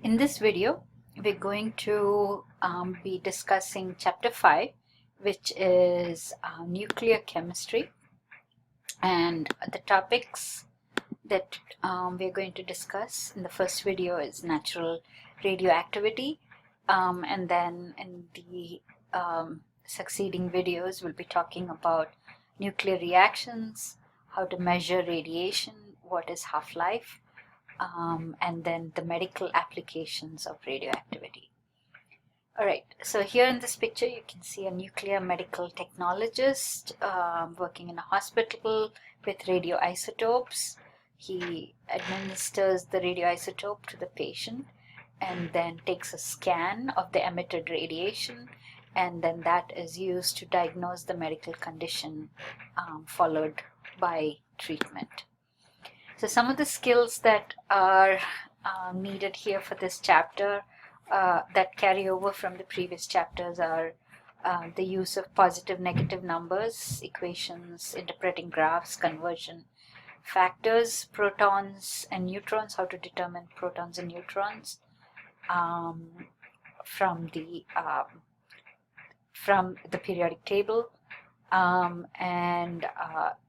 In this video, we're going to be discussing chapter 5, which is nuclear chemistry, and the topics that we're going to discuss in the first video is natural radioactivity, and then in the succeeding videos we'll be talking about nuclear reactions, how to measure radiation, what is half-life, and then the medical applications of radioactivity. Alright, so here in this picture you can see a nuclear medical technologist working in a hospital with radioisotopes. He administers the radioisotope to the patient and then takes a scan of the emitted radiation, and then that is used to diagnose the medical condition, followed by treatment. So some of the skills that are needed here for this chapter that carry over from the previous chapters are the use of positive, negative numbers, equations, interpreting graphs, conversion factors, protons and neutrons, how to determine protons and neutrons from the periodic table, and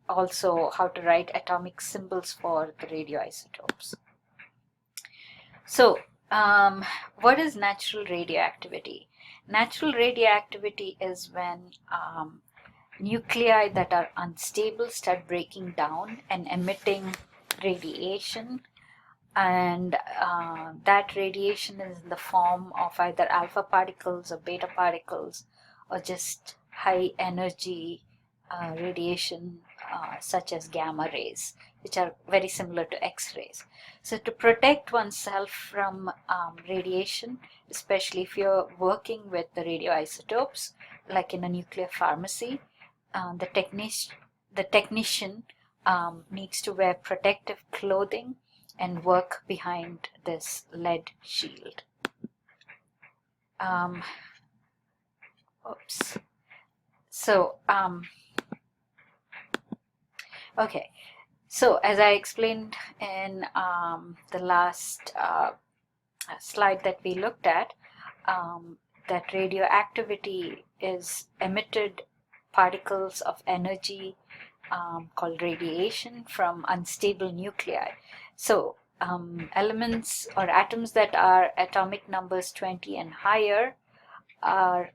also how to write atomic symbols for the radioisotopes. So, what is natural radioactivity? Natural radioactivity is when nuclei that are unstable start breaking down and emitting radiation, and that radiation is in the form of either alpha particles or beta particles or just high energy radiation such as gamma rays, which are very similar to X-rays. So to protect oneself from radiation, especially if you're working with the radioisotopes, like in a nuclear pharmacy, the technician needs to wear protective clothing and work behind this lead shield. Okay, so as I explained in the last slide that we looked at, that radioactivity is emitted particles of energy called radiation from unstable nuclei. So elements or atoms that are atomic numbers 20 and higher are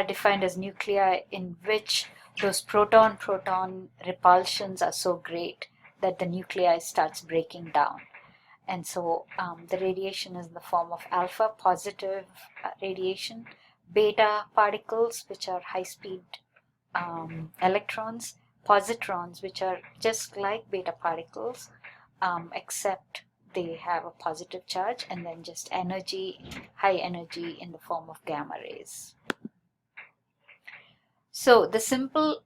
defined as nuclei in which those proton-proton repulsions are so great that the nuclei starts breaking down. And so the radiation is in the form of alpha, positive radiation, beta particles, which are high-speed electrons, positrons, which are just like beta particles, except they have a positive charge, and then just energy, high energy in the form of gamma rays. So the symbol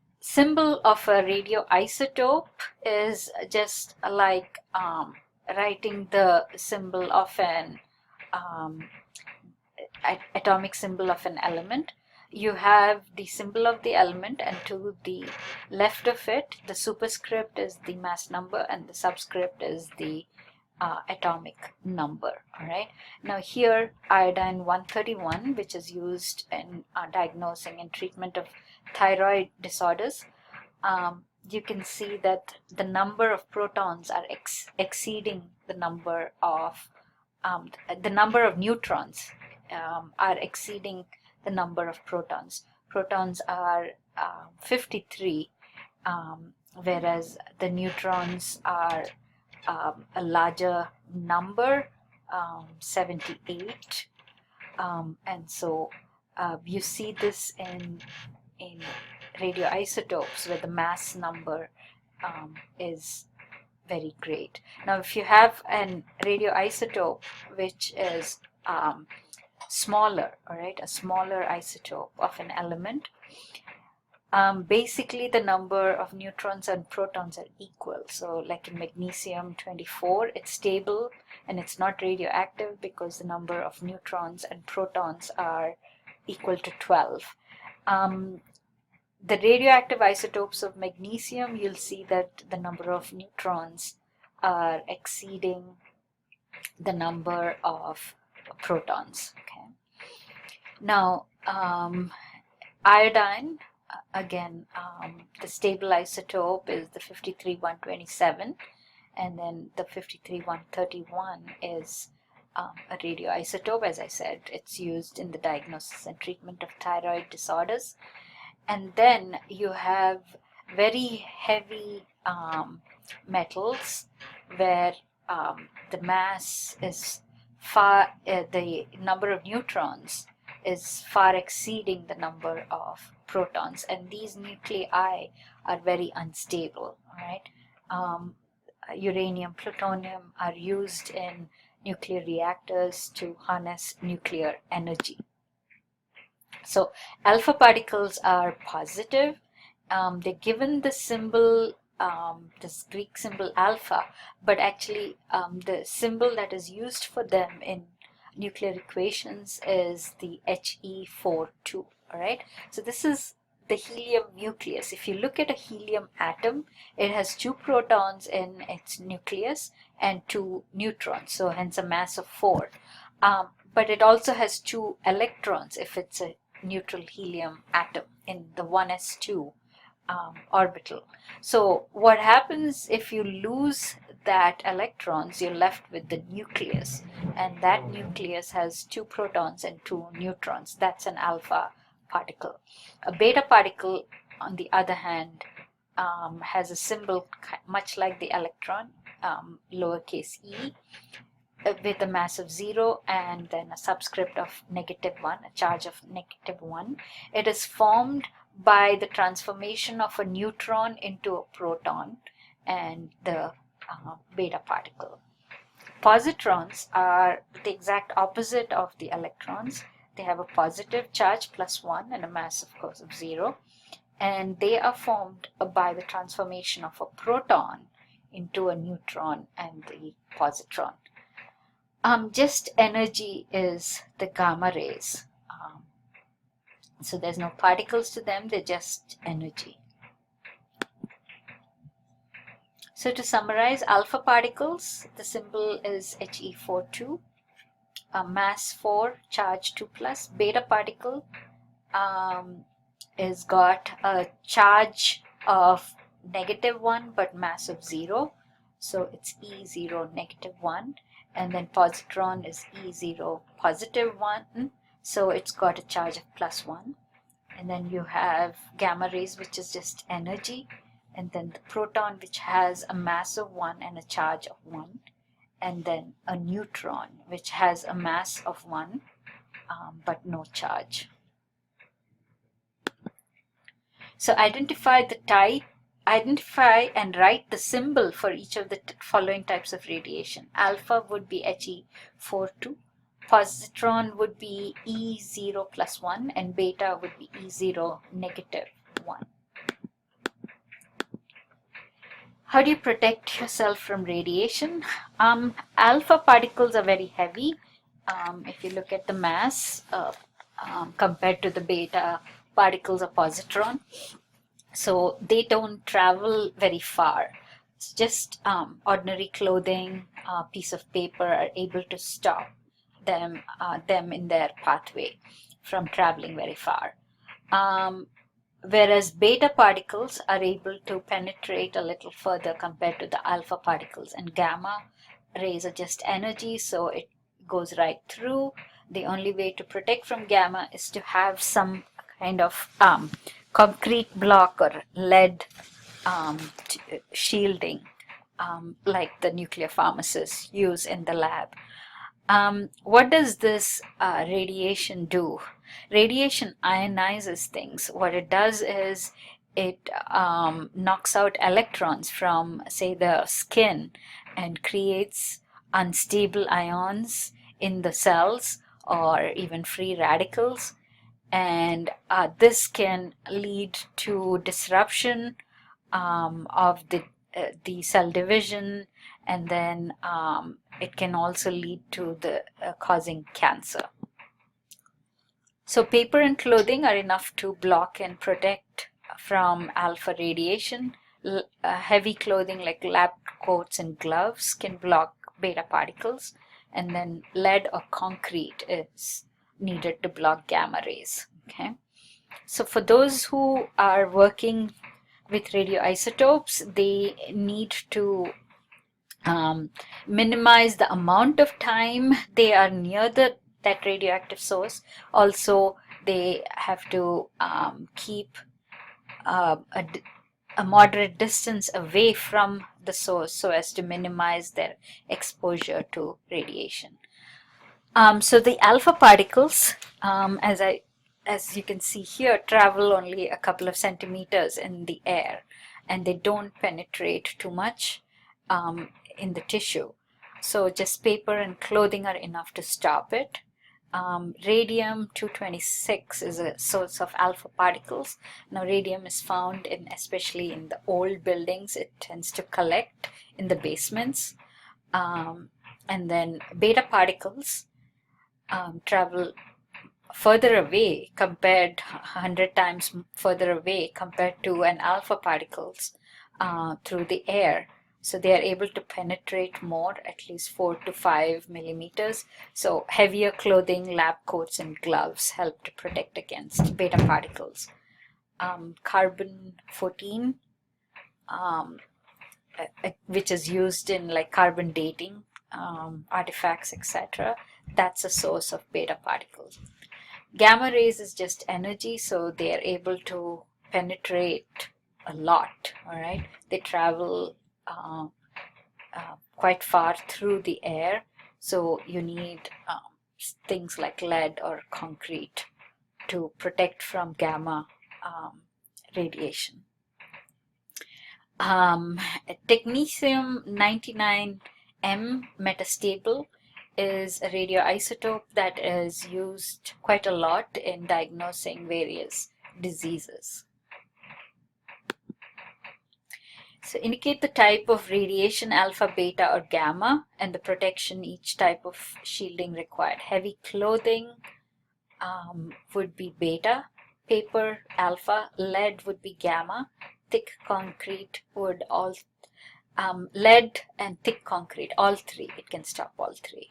of a radioisotope is just like writing the symbol of an atomic symbol of an element. You have the symbol of the element, and to the left of it, the superscript is the mass number and the subscript is the atomic number. All right. Now here, iodine 131, which is used in diagnosing and treatment of thyroid disorders, you can see that the number of protons are exceeding the number of neutrons are exceeding the number of protons. Protons are 53, whereas the neutrons are a larger number, 78, and so you see this in radioisotopes where the mass number is very great. Now if you have an radioisotope which is smaller, all right, a smaller isotope of an element, basically the number of neutrons and protons are equal. So like in magnesium 24, it's stable and it's not radioactive because the number of neutrons and protons are equal to 12. The radioactive isotopes of magnesium, you'll see that the number of neutrons are exceeding the number of protons. Okay. Now, iodine, again, the stable isotope is the 53127, and then the 53131 is a radioisotope. As I said, it's used in the diagnosis and treatment of thyroid disorders. And then you have very heavy metals where the mass is far, the number of neutrons is far exceeding the number of protons, and these nuclei are very unstable. Right? Uranium, plutonium are used in nuclear reactors to harness nuclear energy. So alpha particles are positive. They're given the symbol, this Greek symbol alpha, but actually the symbol that is used for them in nuclear equations is the He42. All right. So this is the helium nucleus. If you look at a helium atom, it has 2 protons in its nucleus and 2 neutrons, so hence a mass of 4. But it also has 2 electrons if it's a neutral helium atom in the 1s2 orbital. So what happens if you lose that electrons? You're left with the nucleus, and that nucleus has 2 protons and 2 neutrons. That's an alpha particle. A beta particle, on the other hand, has a symbol much like the electron, lowercase e, with a mass of 0 and then a subscript of -1, a charge of -1. It is formed by the transformation of a neutron into a proton and the beta particle. Positrons are the exact opposite of the electrons. They have a positive charge +1 and a mass, of course, of 0. And they are formed by the transformation of a proton into a neutron and the positron. Just energy is the gamma rays. So there's no particles to them, they're just energy. So to summarize, alpha particles, the symbol is He42, mass 4, charge 2+. Beta particle is got a charge of -1 but mass of 0, so it's E0 -1. And then positron is E0 +1, so it's got a charge of +1. And then you have gamma rays, which is just energy, and then the proton, which has a mass of 1 and a charge of 1, and then a neutron, which has a mass of 1 but no charge. So identify the type, identify and write the symbol for each of the following types of radiation. Alpha would be He42, positron would be E0 +1, and beta would be E0 -1. How do you protect yourself from radiation? Alpha particles are very heavy. If you look at the mass compared to the beta particles or positron, so they don't travel very far. It's just ordinary clothing, a piece of paper are able to stop them in their pathway from traveling very far. Whereas beta particles are able to penetrate a little further compared to the alpha particles, and gamma rays are just energy, so it goes right through. The only way to protect from gamma is to have some kind of concrete block or lead shielding, like the nuclear pharmacists use in the lab. What does this radiation do? Radiation ionizes things. What it does is it knocks out electrons from, say, the skin and creates unstable ions in the cells or even free radicals. And this can lead to disruption of the cell division, and then it can also lead to the causing cancer. So paper and clothing are enough to block and protect from alpha radiation. Heavy clothing like lab coats and gloves can block beta particles. and then lead or concrete is needed to block gamma rays. Okay, so for those who are working with radioisotopes, they need to minimize the amount of time they are near that radioactive source. Also, they have to keep a moderate distance away from the source so as to minimize their exposure to radiation. So the alpha particles, as you can see here, travel only a couple of centimeters in the air, and they don't penetrate too much in the tissue. So just paper and clothing are enough to stop it. Radium-226 is a source of alpha particles. Now radium is found especially in the old buildings. It tends to collect in the basements. And then beta particles travel further away, 100 times further away compared to an alpha particles through the air. So they are able to penetrate more, at least 4 to 5 millimeters. So heavier clothing, lab coats, and gloves help to protect against beta particles. Carbon-14, which is used in like carbon dating artifacts, etc. That's a source of beta particles. Gamma rays is just energy, so they are able to penetrate a lot. All right, they travel quite far through the air, so you need things like lead or concrete to protect from gamma radiation. Technetium-99m metastable is a radioisotope that is used quite a lot in diagnosing various diseases. So indicate the type of radiation, alpha, beta, or gamma, and the protection each type of shielding required. Heavy clothing would be beta, paper, alpha, lead would be gamma, thick concrete would lead and thick concrete, all three, it can stop all three.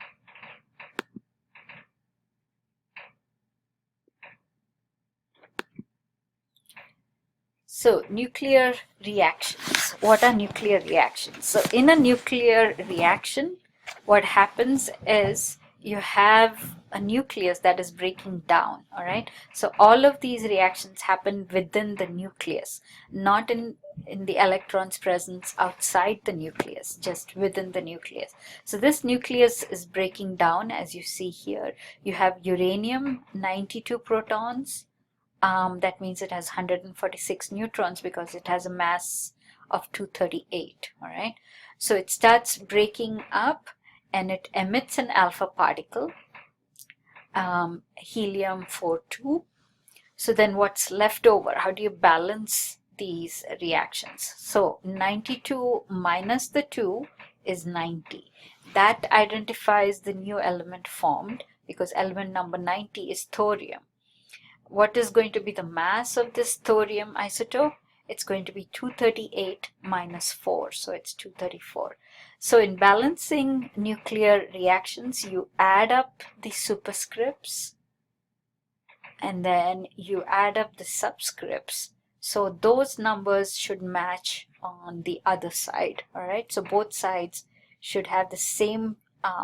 So nuclear reactions. What are nuclear reactions? So in a nuclear reaction, what happens is you have a nucleus that is breaking down, all right? So all of these reactions happen within the nucleus, not in the electrons' presence outside the nucleus, just within the nucleus. So this nucleus is breaking down, as you see here. You have uranium, 92 protons. That means it has 146 neutrons because it has a mass of 238, all right? So it starts breaking up and it emits an alpha particle, helium-42. So then what's left over? How do you balance these reactions? So 92 minus the 2 is 90. That identifies the new element formed because element number 90 is thorium. What is going to be the mass of this thorium isotope? It's going to be 238 minus 4, so it's 234. So in balancing nuclear reactions, you add up the superscripts and then you add up the subscripts. So those numbers should match on the other side, all right? So both sides should have the same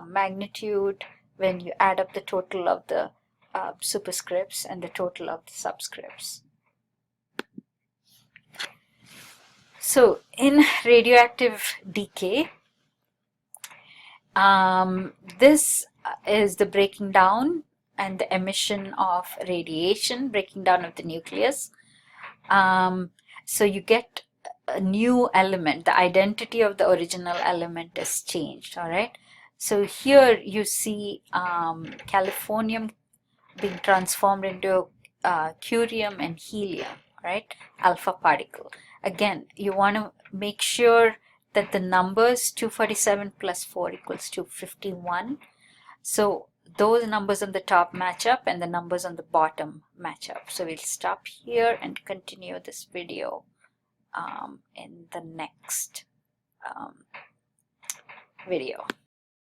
magnitude when you add up the total of the superscripts and the total of the subscripts. So in radioactive decay, this is the breaking down and the emission of radiation, breaking down of the nucleus. So you get a new element. The identity of the original element is changed, all right? So here you see californium being transformed into curium and helium, right? Alpha particle. Again, you want to make sure that the numbers 247 plus 4 equals 251. So those numbers on the top match up and the numbers on the bottom match up. So we'll stop here and continue this video in the next video.